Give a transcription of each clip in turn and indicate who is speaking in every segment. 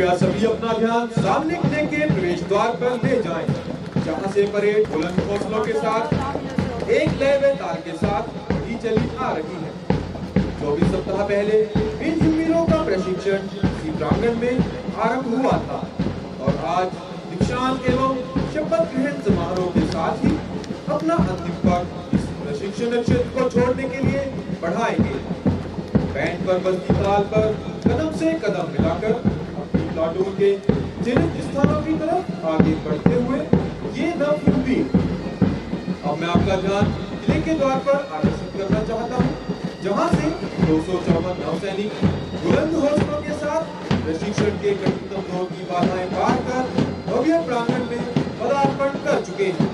Speaker 1: कृपया सभी अपना ध्यान सामने के प्रवेश द्वार पर ले जाएं, जहां से परेड बुलंद हौसलों के साथ एक लय व ताल के साथ बढ़ी चली आ रही है। 24 सप्ताह पहले इन हिमवीरों का प्रशिक्षण इसी प्रांगण में आरंभ हुआ था और आज दीक्षांत एवं शपथ ग्रहण समारोह के साथ ही अपना अंतिम पग इस प्रशिक्षण क्षेत्र को छोड़ने के लिए बढ़ाएंगे। बैंड पर बजती ताल पर कदम से कदम मिलाकर अपनी प्लाटून के चिन्हित स्थानों की तरफ आगे बढ़ते हुए ये नव हिमवीर। अब मैं आपका ध्यान किले के द्वार पर आकर्षित करना चाहता हूँ, जहाँ से 254 नौसैनिक बुलंद हौसलों के साथ प्रशिक्षण के कठिनतम दौर की बाधाएं पार कर भव्य प्रांगण में पदार्पण कर चुके हैं।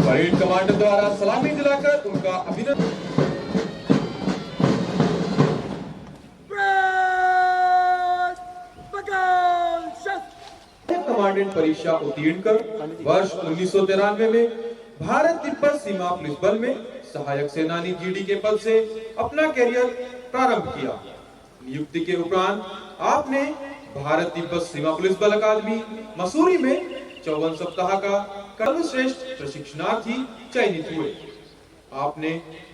Speaker 1: परेड कमांडर द्वारा सलामी दिलाकर उनका अभिनंदन। कमांडेंट परीक्षा उत्तीर्ण कर वर्ष 1993 में भारत तिब्बत सीमा पुलिस बल में सहायक सेनानी जीडी के पद से अपना करियर प्रारंभ किया। नियुक्ति के उपरांत आपने भारत तिब्बत सीमा पुलिस बल अकादमी मसूरी में 54 सप्ताह का सर्वश्रेष्ठ प्रशिक्षणार्थी चयनित हुए। आपने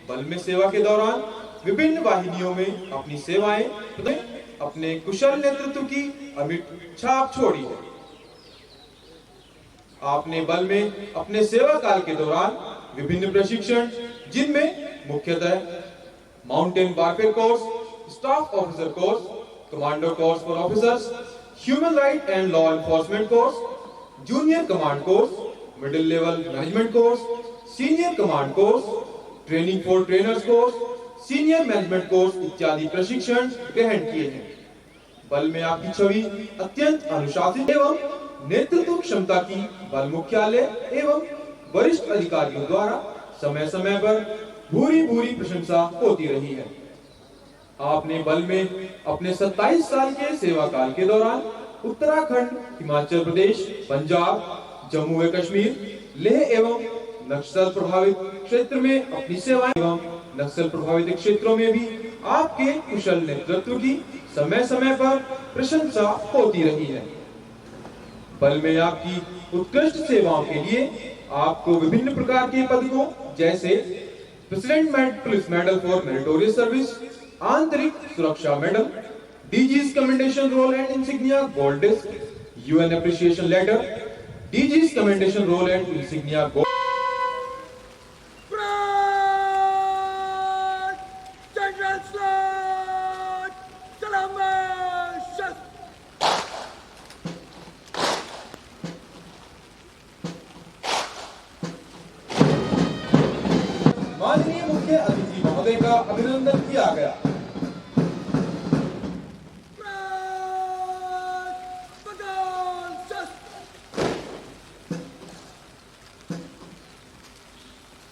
Speaker 1: बल में सेवा के दौरान विभिन्न वाहिनियों में अपनी सेवाएं अपने कुशल नेतृत्व की अमिट छाप छोड़ी है। आपने बल में अपने सेवा काल के दौरान विभिन्न प्रशिक्षण, जिनमें मुख्यतः mountain warfare course, staff officer course, commando course for officers, human right and law enforcement course, junior command course, middle level management course, senior command course, training for trainers course, senior management course इत्यादि प्रशिक्षण ग्रहण किए हैं। बल में आपकी छवि अत्यंत अनुशासित एवं नेतृत्व क्षमता की बल मुख्यालय एवं वरिष्ठ अधिकारियों द्वारा समय समय पर भूरी भूरी प्रशंसा होती रही है। आपने बल में अपने 27 साल के सेवा काल के दौरान उत्तराखंड, हिमाचल प्रदेश, पंजाब, जम्मू व कश्मीर, लेह एवं नक्सल प्रभावित क्षेत्र में अपनी सेवाएं एवं नक्सल प्रभावित क्षेत्रों में भी आपके कुशल नेतृत्व की समय समय पर प्रशंसा होती रही है। बल में आपकी उत्कृष्ट सेवाओं के लिए आपको विभिन्न प्रकार के पदकों जैसे president police medal for meritorious service, आंतरिक सुरक्षा medal, DG's commendation roll and insignia gold disc, UN appreciation letter, DG's commendation roll and insignia gold. माननीय मुख्य अतिथि महोदय का अभिनंदन किया गया।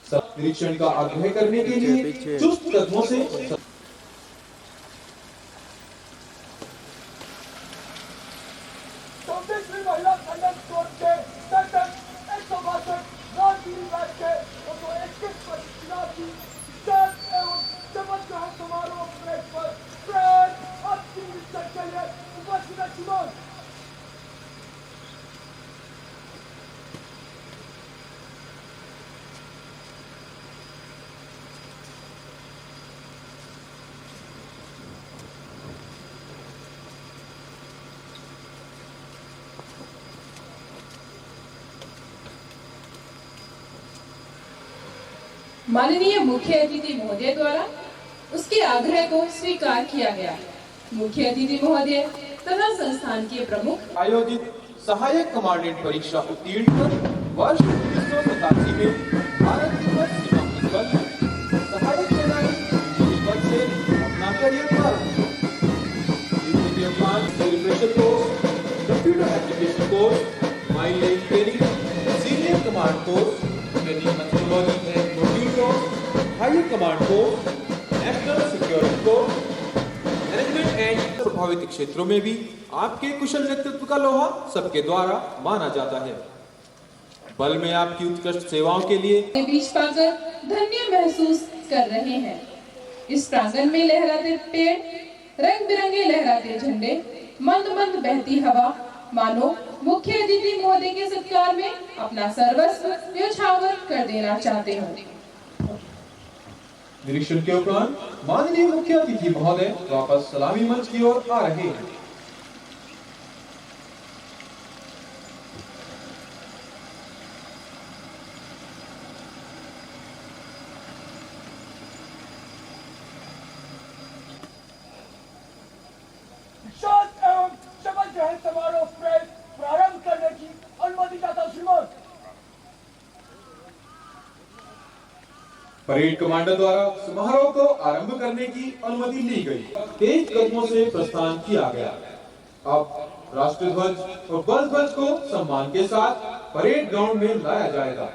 Speaker 1: सब निरीक्षण का आग्रह करने के लिए चुस्त कदमों से
Speaker 2: महिला कल्याण स्टोर के सेक्टर 162 राजगिरी बैच के 221 पर चुनाव की जांच एवं शपथ ग्रहण समारोह प्लेट पर प्रेस आपकी निरीक्षण के लिए उपस्थित है चुनाव।
Speaker 3: माननीय मुख्य अतिथि महोदय द्वारा उसके आग्रह को स्वीकार किया गया। मुख्य अतिथि महोदय तथा संस्थान के प्रमुख
Speaker 1: आयोजित सहायक कमांडेंट परीक्षा उत्तीर्ण कर वर्ष 1987 में भारत तिब्बत सीमा पुलिस बल सहायक सेनानी पद से अपना करियर प्रारंभ किया। Pressure course, computer application course, mind lane training, senior command course, training methodology and module course, higher command course, national security course, management and प्रभावित क्षेत्रों में भी आपके कुशल नेतृत्व का लोहा सबके द्वारा माना जाता है। बल में आपकी उत्कृष्ट सेवाओं के लिए
Speaker 3: बीच पाकर धन्य महसूस कर रहे हैं। इस प्रांगण में लहराते पेड़, रंग बिरंगे लहराते झंडे, मंद मंद बहती हवा, मानो मुख्य अतिथि महोदय के सत्कार में अपना सर्वस्व न्यौछावर कर देना चाहते हो।
Speaker 1: निरीक्षण के उपरांत माननीय मुख्य अतिथि महोदय वापस सलामी मंच की ओर आ रहे हैं।
Speaker 2: शांत एवं शपथ ग्रहण समारोह प्रारंभ करने की अनुमति चाहता हूं श्रीमान।
Speaker 1: परेड कमांडर द्वारा समारोह को आरंभ करने की अनुमति ली गई। तेज कदमों से प्रस्थान किया गया। अब राष्ट्रीय ध्वज और बल ध्वज को सम्मान के साथ परेड ग्राउंड में लाया जाएगा,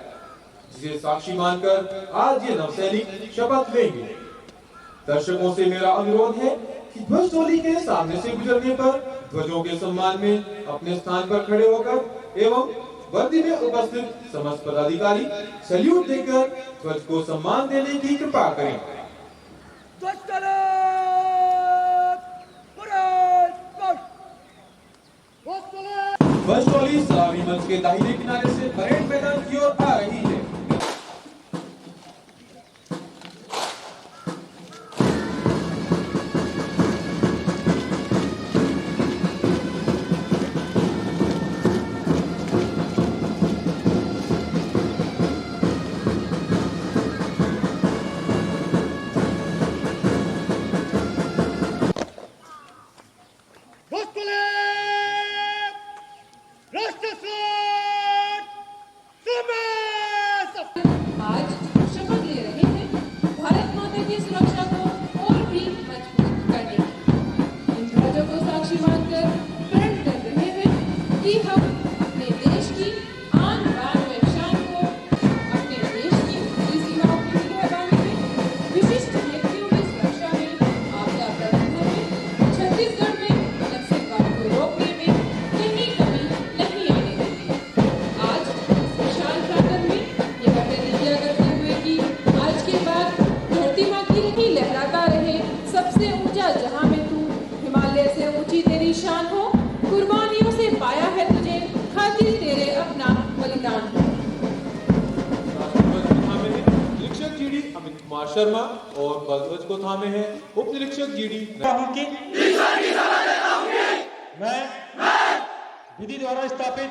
Speaker 1: जिसे साक्षी मानकर आज ये नवसैनिक शपथ लेंगे। दर्शकों से मेरा अनुरोध है कि ध्वज टोली के सामने से गुजरने पर ध्वजों के सम्मान में अपने स्थान पर खड़े होकर एवं वर्दी में उपस्थित समस्त पदाधिकारी सैल्यूट देकर ध्वज को सम्मान देने की कृपा करें। ध्वज टोली सलामी मंच के दाहिने किनारे से परेड मैदान की ओर आ रही है।
Speaker 3: आज शपथ ले रहे हैं भारत माता की सुरक्षा को और भी मजबूत करने की। इन ध्वजों को साक्षी मानकर प्रण कर रहे हैं कि हम अपने देश की आन बान व शान को, अपने देश की ऊपरी सीमाओं की निगरानी में, विशिष्ट व्यक्तियों की सुरक्षा में, आपदा प्रबंधन में, छत्तीसगढ़ में नक्सलवाद को रोकने में कहीं कमी नहीं आने देंगे। आज विशाल प्रांगण में यह प्रतिज्ञा करते हुए कि आज के बाद धरती माँ की रही लहराता रहे सबसे ऊंचा जहां में तू, हिमालय से ऊंची तेरी शान हो, कुर्बानियों से पाया है तुझे, खातिर तेरे अपना बलिदान हो।
Speaker 1: निरीक्षक जीडी अमित कुमार शर्मा और बल ध्वज को थामे हैं उप निरीक्षक जीडी।
Speaker 4: मैं विधि द्वारा स्थापित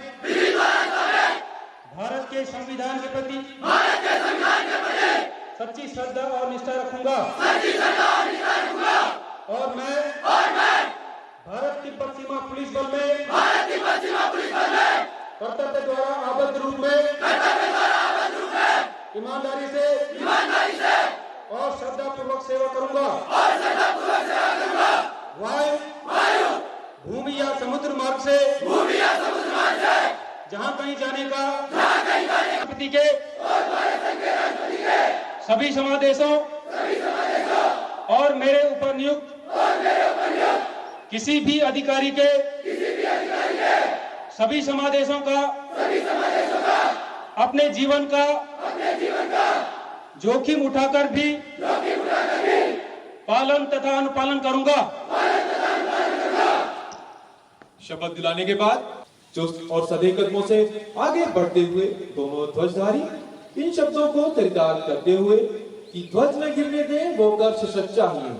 Speaker 4: भारत के संविधान के प्रति सच्ची श्रद्धा और निष्ठा रखूंगा और मैं भारत तिब्बत सीमा पुलिस बल में कर्तव्य द्वारा आबद्ध रूप में ईमानदारी से और श्रद्धापूर्वक सेवा करूंगा। वायु, भूमि या समुद्र मार्ग से जहां कहीं जाने का राष्ट्रपति के सभी समादेशों और मेरे ऊपर नियुक्त किसी भी अधिकारी के सभी समादेशों का अपने जीवन का जोखिम उठाकर भी पालन तथा अनुपालन करूंगा।
Speaker 1: शपथ दिलाने के बाद चुस्त और सधे कदमों से आगे बढ़ते हुए दोनों ध्वजधारी इन शब्दों को चरितार्थ करते हुए कि ध्वज न गिरने दें वो कर सशक्त चाहिए।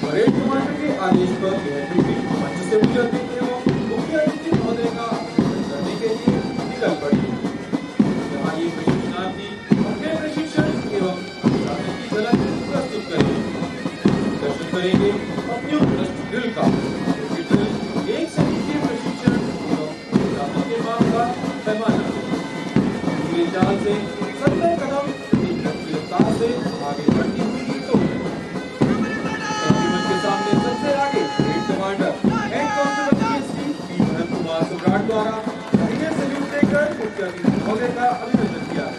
Speaker 1: परेड कमांडर के आदेश पर यह ड्यूटी मंच से गुजरते एवं मुख्य अतिथि महोदय का अभिनंदन करने के लिए निकल पड़ी। यहाँ ये प्रशिक्षणार्थी अपने प्रशिक्षण एवं अनुशासन की झलक प्रस्तुत करेंगे। दर्शन करेंगे अपने उत्कृष्ट ड्रिल का। ये ड्रिल एक सदी के प्रशिक्षण एवं अनुशासन के माप का पैमाना है। पूरे चाल से 70 कदम प्रति मिनट की रफ्तार से आगे बढ़ती हुई सामने सबसे आगे head commander head constable PSC P Bharat Kumar सम्राट द्वारा दाहिने सैल्यूट देकर मुख्य अतिथि महोदय का अभिनंदन किया है।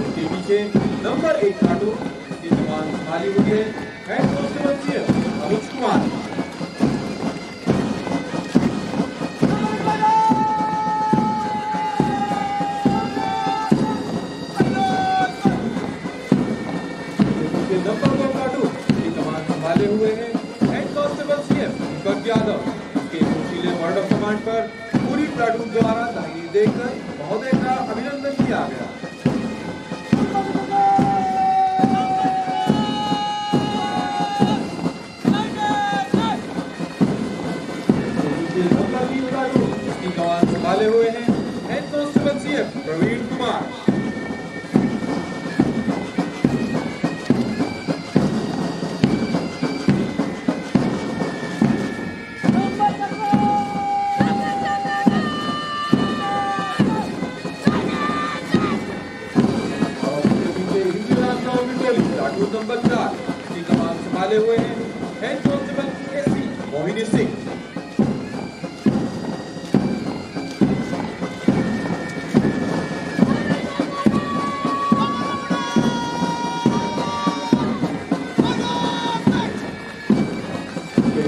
Speaker 1: उसके पीछे नंबर 1 प्लाटून की कमान संभाली हुई है head constable CM Anuj Kumar. Number 2 platoon संभाले हुए हैं head constable CM Deepak Yadav. के जोशीले वर्ड ऑफ कमांड पर पूरी प्लाटून द्वारा दाहिनी देकर महोदय का अभिनंदन किया गया। नंबर 3 प्लाटून की कमान संभाले हुए हैं head constable CM Praveen Kumar. Number 4 की कमान संभाले हुए हैं head constable SC Mohini Singh.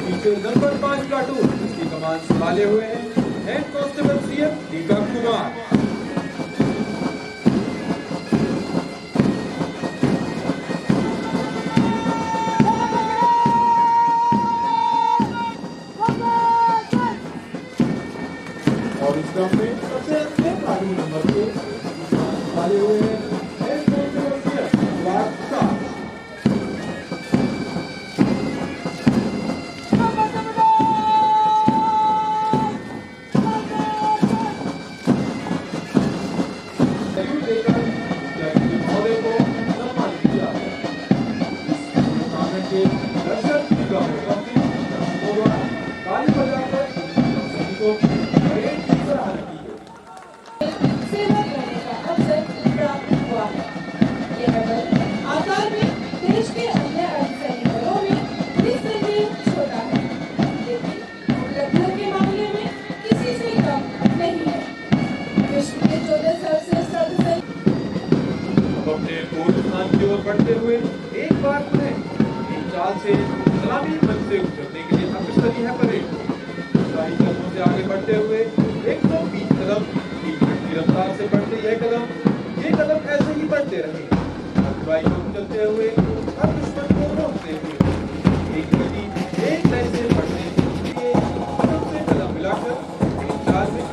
Speaker 1: पीछे नंबर 5 प्लाटून की कमान संभाले हुए हैं head constable CM Deepak Kumar. और इस क्रम में सबसे अच्छे प्लाटून नंबर 6 संभाले हुए हैं हेड कांस्टेबल सीएम अनुराग प्रसाद। बढ़ते हुए एक बार पुनः इन चाल से सलामी मंच से गुजरने के लिए अग्रसर है परेड। शाही कदमों से आगे बढ़ते हुए 120 कदम की रफ्तार से बढ़ते ये कदम ऐसे ही बढ़ते रहे। बाइक को चलते हुए हर दुश्मन को रोकते हुए एक गति एक लय से बढ़ने के लिए सबसे कदम मिलाकर इन चाल में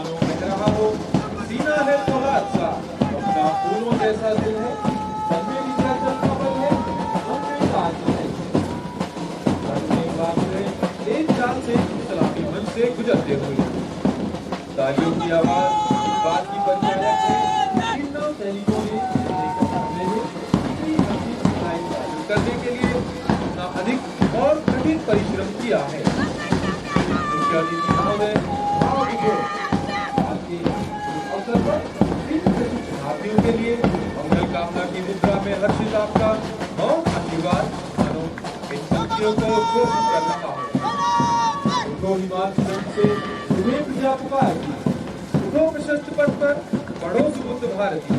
Speaker 1: दिनों बह रहा हो, सीना है फौलाद सा, अपना फूलों जैसा दिल है, मन में भी चंचल पल है, मन में बात है। करने बात है, एक चाल से सलामी मंच से गुजरते हुए तालियों की आवाज इस बात की पंचायत है कि इन नौ सैनिकों ने अपने हमले में इतनी लंबी कठिनाई हासिल करने के लिए अपना अधिक और कठिन परिश्रम किया है। मुख्य अतिथि महोदय आज के अवसर पर इन प्रशिक्षणार्थियों के लिए मंगल कामना की मुद्रा में हर्षित आपका मौन आशीर्वाद मानो इन शक्तियों को घोषित कर रहा है। उनको हिमाचल से तुम्हें प्रजा पुकार की, उठो प्रशस्त पथ पर बढ़ो सुबुद्ध भारती,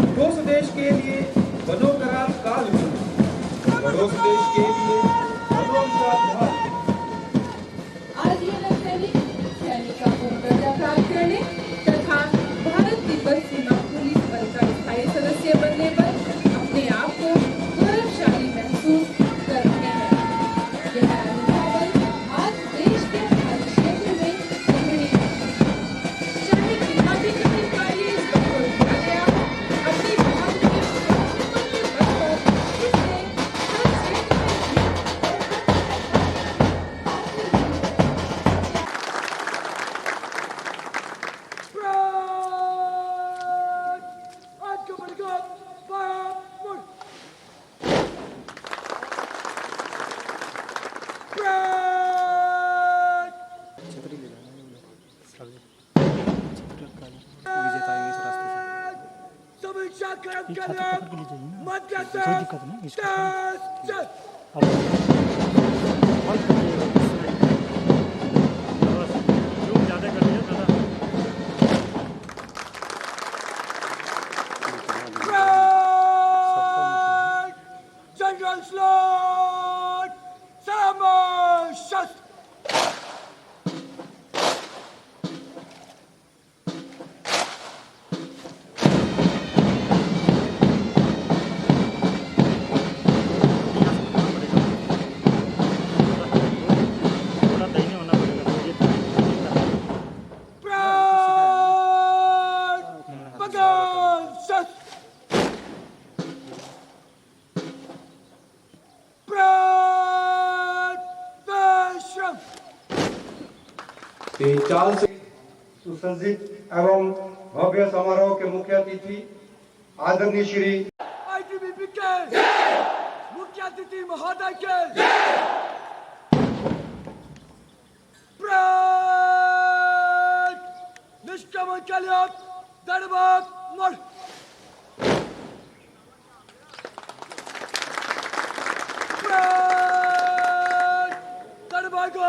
Speaker 1: उठो स्वदेश के लिए बनो कराल काल में, बढ़ो स्वदेश के लिए बनो विशाल भारती।
Speaker 3: आज ये नवसैनिक सैनिकों को दर्जा प्राप्त करने तथा भारत तिब्बत सीमा पुलिस बल का स्थायी सदस्य बनने पर अपने आप को गौरवशाली महसूस कर रहे हैं। यह अनुभव आज देश के हर क्षेत्र में उभरी है। चाहे कितना भी कठिन कार्य इस पर को दिया गया, अपनी भाव के बल पर इसने हर क्षेत्र
Speaker 2: समीक्षा कर्म के लिए मध्य General Slot Samoshas
Speaker 1: चाल से
Speaker 4: सुसज्जित एवं भव्य समारोह के मुख्य अतिथि आदरणीय श्री
Speaker 2: ITBP के मुख्य अतिथि महोदय के निष्क्रमण के लिए दरबार मठ दरबार को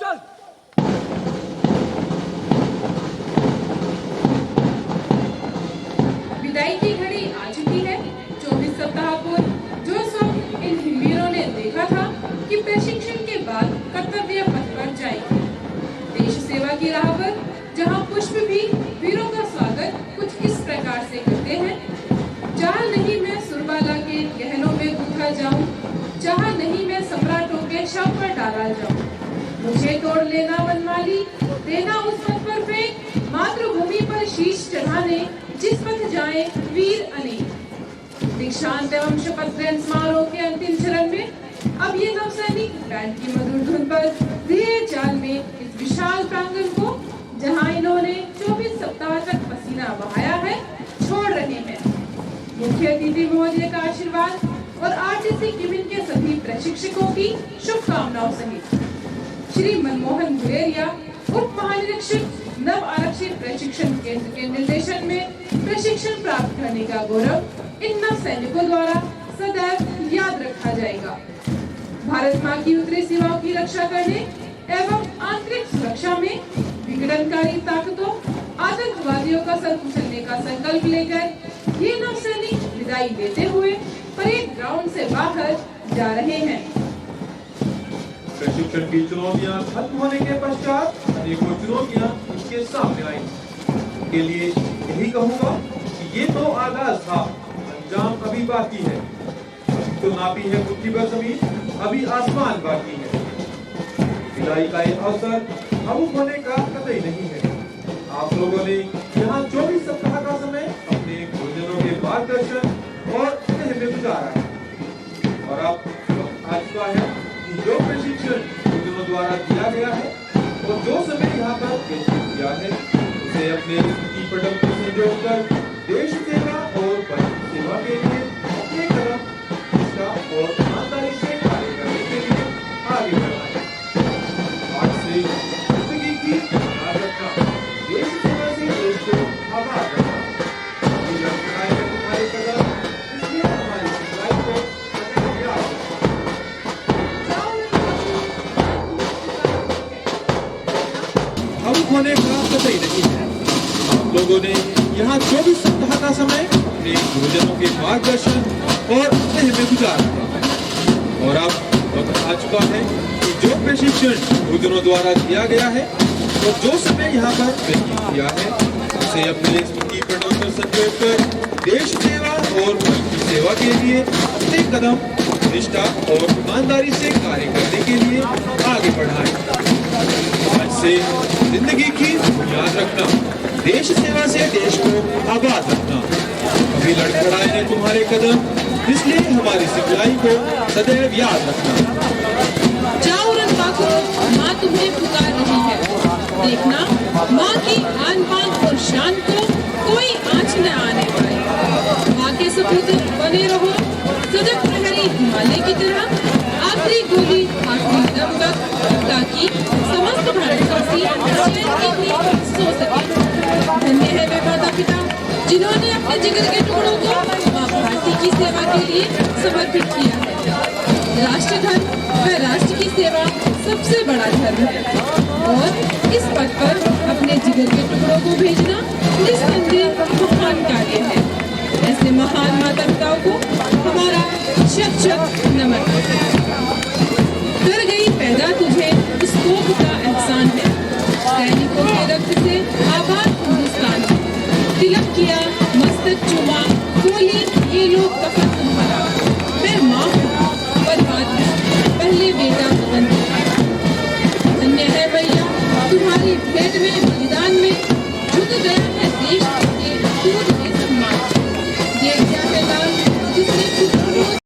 Speaker 2: चल
Speaker 3: विदाई की घड़ी आ चुकी है। 24 सप्ताह पूर्व जो स्वप्न इन हिमवीरों ने देखा था कि प्रशिक्षण के बाद कर्तव्य पथ पर जाएंगे, देश सेवा की राह पर जहां पुष्प भी वीरों का स्वागत कुछ इस प्रकार से करते हैं। चाह नहीं मैं सुरबाला के गहनों में गूंथा जाऊं, चाह नहीं मैं सम्राटों के शव पर डाला जाऊं, मुझे तोड़ लेना वनमाली, देना उस पथ पर फेंक, मातृभूमि पर शीश चढ़ाने जिस पथ जाए वीर अनेक। दीक्षांत एवं शपथ ग्रहण समारोह के अंतिम चरण में अब ये नवसैनिक बैंड की मधुर धुन पर धीरे चाल में इस विशाल प्रांगण को जहां इन्होंने 24 सप्ताह तक पसीना बहाया है छोड़ रहे हैं। मुख्य अतिथि महोदय का आशीर्वाद और आरटीसी किमिन के सभी प्रशिक्षकों की शुभकामनाओं सहित श्री मनमोहन गुलेरिया उप महानिरीक्षक नव आरक्षित प्रशिक्षण केंद्र के निर्देशन में प्रशिक्षण प्राप्त करने का गौरव इन नव सैनिकों द्वारा सदैव याद रखा जाएगा। भारत माँ की उत्तरी सीमाओं की रक्षा करने एवं आंतरिक सुरक्षा में विघटनकारी ताकतों आतंकवादियों का सर कुचलने का संकल्प लेकर ये नव सैनिक विदाई लेते हुए परेड ग्राउंड से बाहर जा रहे हैं।
Speaker 1: प्रशिक्षण की चुनौतियां खत्म होने के पश्चात अनेकों चुनौतियां इसके सामने आई। के लिए यही कहूंगा कि ये तो आगाज था, अंजाम अभी बाकी है। अभी तो नापी है मुट्ठी भर जमीन, अभी आसमान बाकी है। विदाई का ये अवसर भावुक होने का कतई नहीं है। आप लोगों ने यहाँ 24 सप्ताह का समय अपने गुरुजनों के मार्गदर्शन और स्नेह में गुजारा है और अब वक्त आ चुका है कि जो प्रशिक्षण गुरुजनों द्वारा दिया गया है और जो समय यहाँ पर व्यतीत किया है उसे अपने स्मृति पटल को संजोकर देश सेवा और वैश्विक सेवा के लिए अपने कदम निष्ठा और ईमानदारी से कार्य करने के लिए आगे बढ़ाएं। आज से जिंदगी की याद रखना, देश सेवा से देश को आबाद रखना, ये लक्ष्य है तुम्हारे कदम, इसलिए हमारी सिखलाई को सदैव याद रखना। भावुक होने का कतई नहीं है। आप लोगों ने यहाँ 24 सप्ताह का समय अपने गुरुजनों के मार्गदर्शन और स्नेह में गुजारा है और अब वक्त आ चुका है कि जो प्रशिक्षण गुरुजनों द्वारा दिया गया है और जो समय यहाँ पर व्यतीत किया है उसे अपने स्मृति पटल पर संजोकर देश सेवा और वैश्विक सेवा के लिए अपने कदम निष्ठा और ईमानदारी से कार्य करने के लिए आगे बढ़ाएं। आज से जिंदगी की बुनियाद रखना, देश सेवा से देश को आबाद रखना। अभी लड़खड़ाए हैं तुम्हारे कदम, इसलिए हमारी सिखलाई को सदैव याद रखना।
Speaker 3: जाओ रंगबाको, माँ तुम्हें पुकार रही है। देखना, माँ की आन बान और शान को कोई आँच न आने पाए। माँ के सपूत बने रहो, सजग प्रहरी हिमालय की तरह, आखिरी गोली आखिरी दम तक, ताकि समस्त भारतवासी चैन की नींद सो सके। धन्य है वे माता पिता जिन्होंने अपने जिगर के टुकड़ों को माँ भारती की सेवा के लिए समर्पित किया है। राष्ट्र धर्म व राष्ट्र की सेवा सबसे बड़ा धर्म है और इस पद पर अपने जिगर के टुकड़ों को भेजना निस्संदेह महान कार्य है। ऐसे महान माता पिताओं को हमारा शत शत नमन। कर गई पैदा तुझे इस कोख का एहसान है। सैनिकों के रक्त से